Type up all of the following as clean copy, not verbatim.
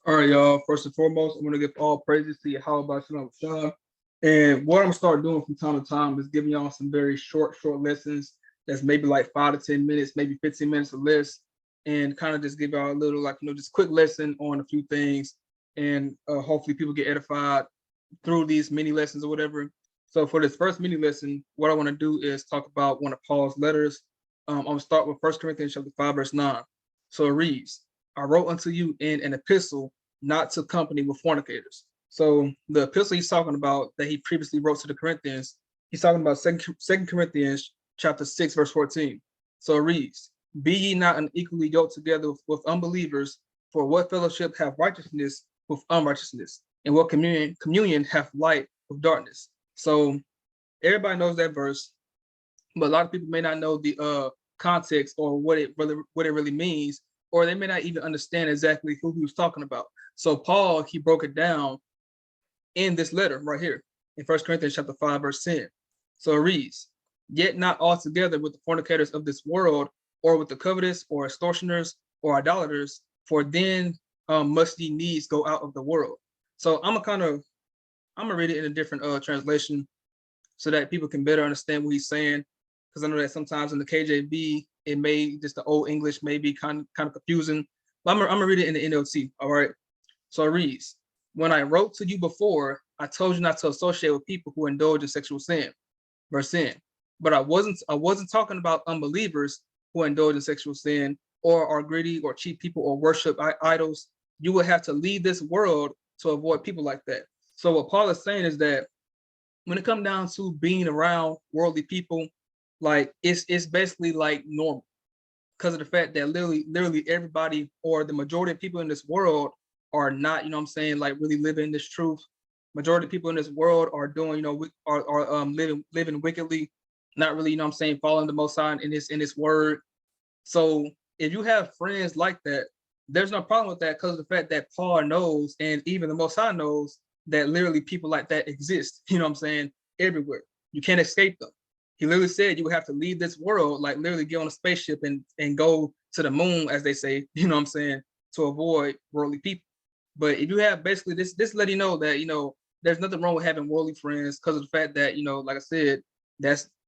All right, y'all. First and foremost, I'm gonna give all praises to Yahweh Shalom Shah. And what I'm gonna start doing from time to time is giving y'all some very short lessons that's maybe like 5 to 10 minutes, maybe 15 minutes or less, and kind of just give y'all a little like just quick lesson on a few things, and hopefully people get edified through these mini lessons or whatever. So for this first mini lesson, what I want to do is talk about one of Paul's letters. I'm gonna start with 1 Corinthians chapter 5, verse 9. So it reads, I wrote unto you in an epistle not to company with fornicators. So the epistle he's talking about that he previously wrote to the Corinthians, he's talking about Second Corinthians chapter 6, verse 14. So it reads, be ye not unequally yoked together with unbelievers, for what fellowship have righteousness with unrighteousness? And what communion hath light with darkness? So everybody knows that verse, but a lot of people may not know the context or what it really means, or they may not even understand exactly who he was talking about. So Paul, he broke it down in this letter right here in 1 Corinthians chapter 5, verse 10. So it reads, yet not altogether with the fornicators of this world, or with the covetous, or extortioners, or idolaters, for then must ye needs go out of the world. So I'm gonna read it in a different translation so that people can better understand what he's saying. Because I know that sometimes in the KJV, it may just the old English may be kind of confusing. But I'm gonna read it in the NLT. All right. So it reads, when I wrote to you before, I told you not to associate with people who indulge in sexual sin. Verse 10. But I wasn't talking about unbelievers who indulge in sexual sin, or are greedy, or cheat people, or worship idols. You will have to leave this world to avoid people like that. So what Paul is saying is that when it comes down to being around worldly people, like it's basically like normal, because of the fact that literally everybody, or the majority of people in this world, are not, you know what I'm saying, like really living this truth. Majority of people in this world are doing, are living wickedly, not really, you know what I'm saying, following the Most High in this word. So if you have friends like that, there's no problem with that, because of the fact that Paul knows, and even the Most High knows, that literally people like that exist, you know what I'm saying, everywhere. You can't escape them. He literally said you would have to leave this world, like literally get on a spaceship and go to the moon, as they say, you know what I'm saying, to avoid worldly people. But if you have basically this let you know that, there's nothing wrong with having worldly friends, because of the fact that, like I said,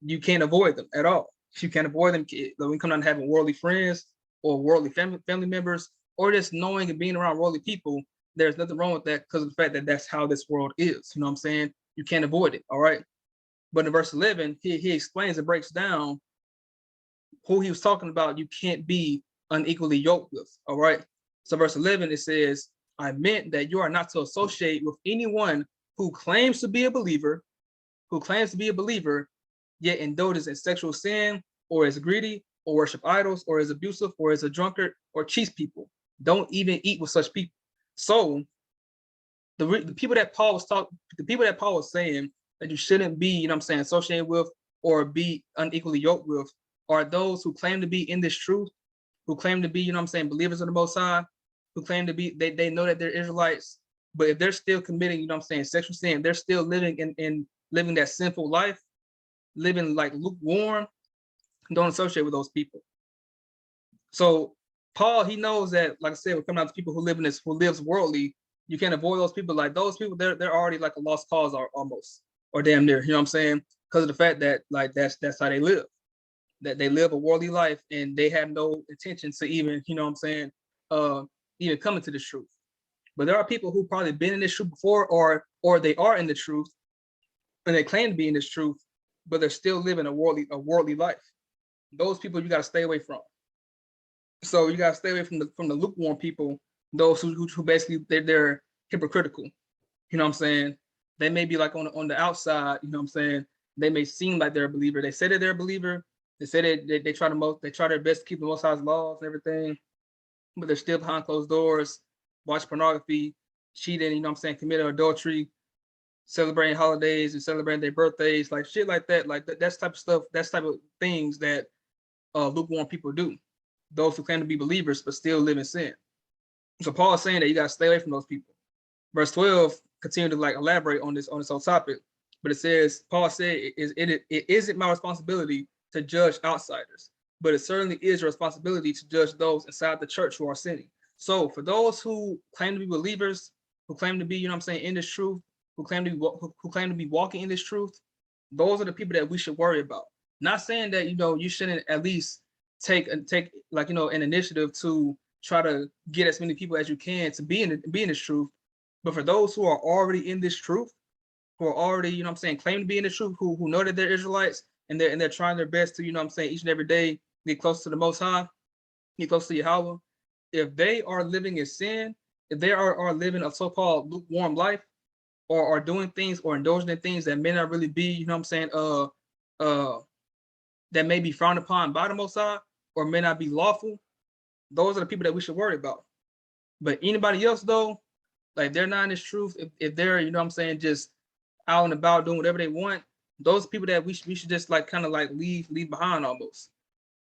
you can't avoid them at all. You can't avoid them. When we come down to having worldly friends, or worldly family members, or just knowing and being around worldly people, there's nothing wrong with that, because of the fact that that's how this world is. You know what I'm saying? You can't avoid it. All right. But in verse 11, he explains and breaks down who he was talking about. You can't be unequally yoked with. All right. So verse 11, it says, I meant that you are not to associate with anyone who claims to be a believer, yet indulges in sexual sin, or is greedy, or worship idols, or is abusive, or is a drunkard, or cheats people. Don't even eat with such people. So the people that Paul was saying that you shouldn't be, you know what I'm saying, associated with, or be unequally yoked with, are those who claim to be in this truth, who claim to be, you know what I'm saying, believers of the Most High, who claim to be, they know that they're Israelites, but if they're still committing, you know what I'm saying, sexual sin, they're still living in living that sinful life, living like lukewarm, don't associate with those people. So Paul, he knows that, like I said, we're coming out to people who lives worldly. You can't avoid those people. Like those people, they're already like a lost cause, or almost, or damn near. You know what I'm saying? Because of the fact that like that's how they live. That they live a worldly life, and they have no intention to even, you know what I'm saying, even coming to this truth. But there are people who probably been in this truth before, or they are in the truth, and they claim to be in this truth, but they're still living a worldly life. Those people you got to stay away from. So you gotta stay away from the lukewarm people, those who basically they're hypocritical. You know what I'm saying? They may be like on the outside, you know what I'm saying? They may seem like they're a believer. They say that they're a believer. They say that they try their best to keep the Most High's laws and everything, but they're still behind closed doors, watch pornography, cheating, you know what I'm saying, committing adultery, celebrating holidays and celebrating their birthdays, like shit like that. Like that's type of stuff, that's type of things that lukewarm people do. Those who claim to be believers but still live in sin. So Paul is saying that you got to stay away from those people. Verse 12 continue to like elaborate on this whole topic, but it says, Paul said, it isn't my responsibility to judge outsiders, but it certainly is your responsibility to judge those inside the church who are sinning. So for those who claim to be believers, who claim to be, you know what I'm saying, in this truth, who claim to be who claim to be walking in this truth, those are the people that we should worry about. Not saying that, you know, you shouldn't at least take like, you know, an initiative to try to get as many people as you can to be in this truth. But for those who are already in this truth, who are already, you know what I'm saying, claim to be in the truth, who know that they're Israelites, and they're trying their best to, you know what I'm saying, each and every day get close to the Most High, get close to Yahweh. If they are living in sin, if they are living a so-called lukewarm life, or are doing things or indulging in things that may not really be, you know what I'm saying, uh, that may be frowned upon by the Most High, or may not be lawful, those are the people that we should worry about. But anybody else though, like they're not in this truth, if they're, you know what I'm saying, just out and about doing whatever they want, those people that we should just like kind of like leave behind almost.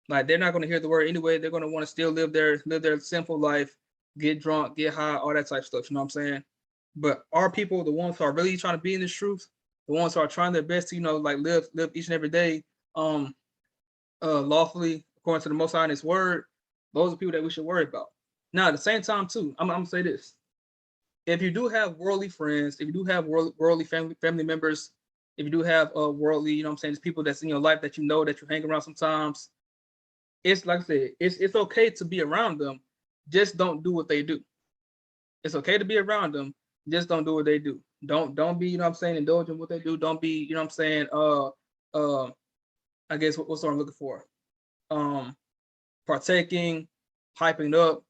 Like they're not going to hear the word anyway. They're going to want to still live their sinful life, get drunk, get high, all that type of stuff. You know what I'm saying? But our people, the ones who are really trying to be in this truth, the ones who are trying their best to, you know, like live each and every day, lawfully according to the Most High and His Word, those are people that we should worry about. Now, at the same time, too, I'm gonna say this: if you do have worldly friends, if you do have worldly family members, if you do have worldly, you know what I'm saying, just people that's in your life that you know that you hang around sometimes, it's like I said, it's okay to be around them, just don't do what they do. It's okay to be around them, just don't do what they do. Don't be, you know what I'm saying, indulging what they do. Don't be, you know what I'm saying, I guess what's what I'm looking for? Um, Partaking, hyping up,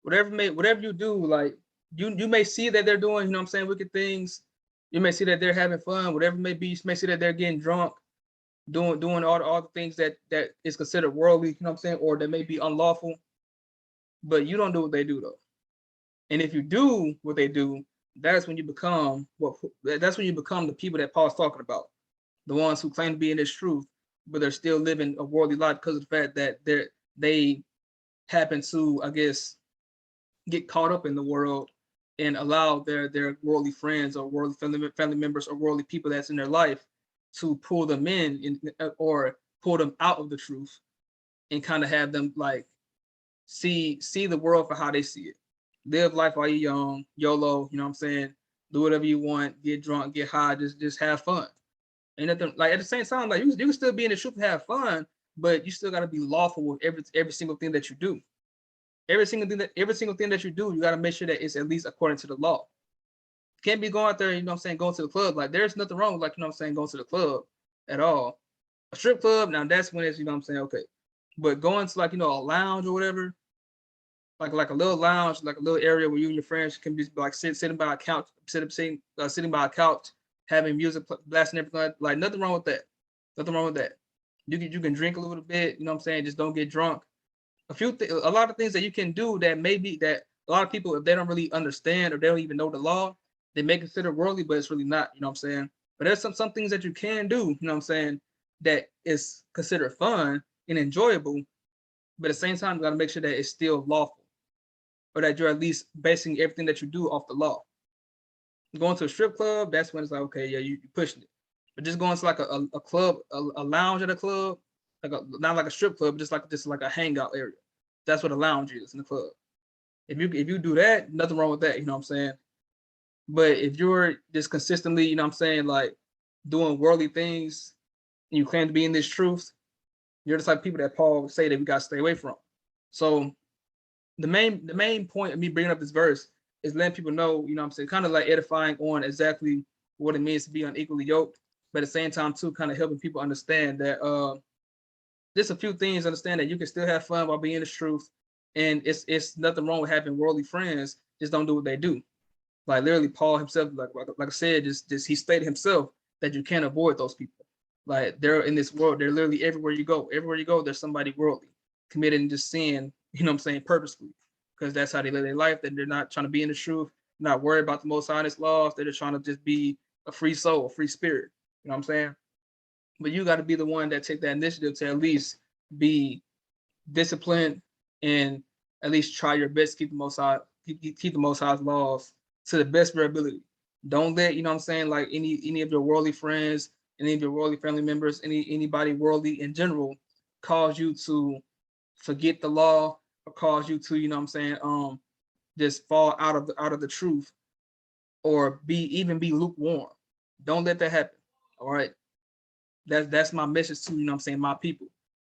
whatever you do, like you may see that they're doing, you know what I'm saying, wicked things. You may see that they're having fun, whatever it may be. You may see that they're getting drunk, doing all the things that is considered worldly, you know what I'm saying, or that may be unlawful. But you don't do what they do though. And if you do what they do, that's when you become the people that Paul's talking about. The ones who claim to be in this truth, but they're still living a worldly life because of the fact that they happen to, I guess, get caught up in the world and allow their worldly friends or worldly family members or worldly people that's in their life to pull them in or pull them out of the truth and kind of have them like see the world for how they see it. Live life while you're young, YOLO, you know what I'm saying? Do whatever you want, get drunk, get high, just have fun. Ain't nothing like at the same time, like you can still be in the truth and have fun, but you still gotta be lawful with every single thing that you do. Every single thing that you do, you gotta make sure that it's at least according to the law. You can't be going out there, you know what I'm saying, going to the club. Like there's nothing wrong with, like, you know what I'm saying, going to the club at all. A strip club, now that's when it's, you know what I'm saying, okay. But going to like, you know, a lounge or whatever, like a little lounge, like a little area where you and your friends can be like sitting by a couch, sitting by a couch, having music blasting everything. Like nothing wrong with that. Nothing wrong with that. You can drink a little bit. You know what I'm saying? Just don't get drunk. A lot of things that you can do that maybe that a lot of people, if they don't really understand or they don't even know the law, they may consider worldly, but it's really not. You know what I'm saying? But there's some things that you can do. You know what I'm saying? That is considered fun and enjoyable, but at the same time, you got to make sure that it's still lawful, or that you're at least basing everything that you do off the law. Going to a strip club, that's when it's like, okay, yeah, you pushing it. But just going to like a club, a lounge at a club, not like a strip club, but just like a hangout area. That's what a lounge is in the club. If you do that, nothing wrong with that, you know what I'm saying? But if you're just consistently, you know what I'm saying, like doing worldly things and you claim to be in this truth, you're just like people that Paul would say that we gotta stay away from. So the main point of me bringing up this verse is letting people know, you know what I'm saying, kind of like edifying on exactly what it means to be unequally yoked, but at the same time too, kind of helping people understand that just a few things, understand that you can still have fun while being in the truth, and it's nothing wrong with having worldly friends, just don't do what they do. Like literally Paul himself, like I said, just he stated himself that you can't avoid those people. Like they're in this world, they're literally everywhere you go. Everywhere you go, there's somebody worldly, committing just sin, you know what I'm saying, purposely. Because that's how they live their life, that they're not trying to be in the truth, not worried about the most honest laws, they're just trying to just be a free soul, a free spirit. You know what I'm saying? But you got to be the one that take that initiative to at least be disciplined and at least try your best to keep the keep the most high's laws to the best of your ability. Don't let, you know what I'm saying, like any of your worldly friends, any of your worldly family members, anybody worldly in general cause you to forget the law, or cause you to, you know what I'm saying, just fall out of the truth, or be lukewarm. Don't let that happen. All right. That's my message to, you know what I'm saying, my people.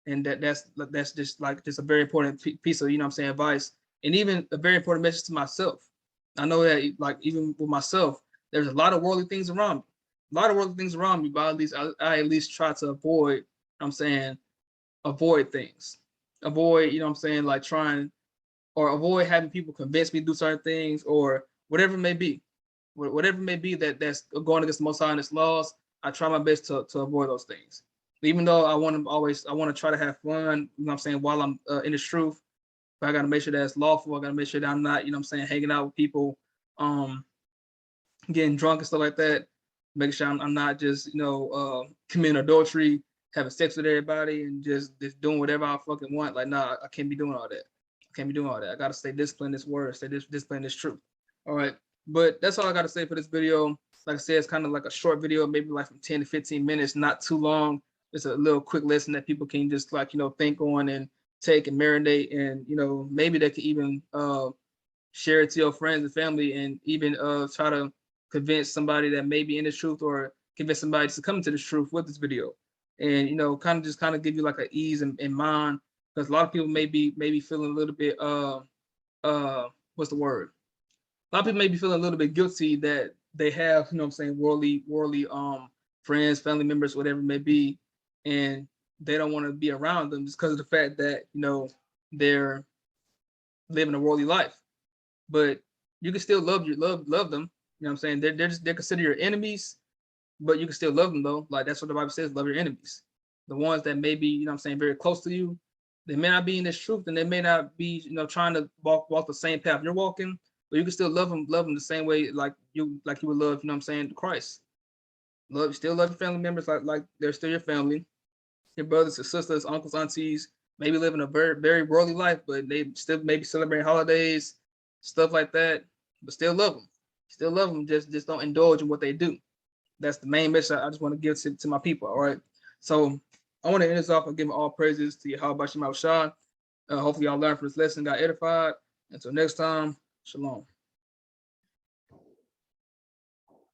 And that's just like just a very important piece of, you know what I'm saying, advice. And even a very important message to myself. I know that, like, even with myself, there's a lot of worldly things around me. A lot of worldly things around me, but at least I at least try to avoid, you know what I'm saying, avoid things. Avoid, you know what I'm saying, like trying, or avoid having people convince me to do certain things, or whatever it may be. Whatever it may be that's going against the Most High and His laws, I try my best to avoid those things. Even though I want to try to have fun, you know what I'm saying, while I'm in this truth, but I got to make sure that it's lawful. I got to make sure that I'm not, you know what I'm saying, hanging out with people, um, getting drunk and stuff like that. Making sure I'm not just, you know, committing adultery, having sex with everybody, and just doing whatever I fucking want. Like, nah, I can't be doing all that. I can't be doing all that. I got to stay disciplined this word, stay disciplined this truth. All right. But that's all I got to say for this video. Like I said, it's kind of like a short video, maybe like from 10 to 15 minutes, not too long. It's a little quick lesson that people can just, like, you know, think on and take and marinate, and, you know, maybe they can even share it to your friends and family, and even try to convince somebody that may be in the truth, or convince somebody to come to the truth with this video. And, you know, kind of give you like an ease in mind, because a lot of people may be feeling a little bit what's the word? A lot of people may be feeling a little bit guilty that they have, you know what I'm saying, worldly friends, family members, whatever it may be, and they don't want to be around them just because of the fact that, you know, they're living a worldly life. But you can still love them. You know what I'm saying? They're considered your enemies, but you can still love them though. Like, that's what the Bible says, love your enemies. The ones that may be, you know what I'm saying, very close to you, they may not be in this truth, and they may not be, you know, trying to walk the same path you're walking, but you can still love them the same way, like you would love, you know what I'm saying, Christ. Still love your family members like they're still your family, your brothers, your sisters, uncles, aunties, maybe living a very worldly life, but they still maybe celebrating holidays, stuff like that, but still love them. Still love them. Just don't indulge in what they do. That's the main message I just want to give to my people. All right. So I want to end this off and give all praises to Yahweh Shema Shah. Hopefully y'all learned from this lesson, got edified. Until next time, shalom.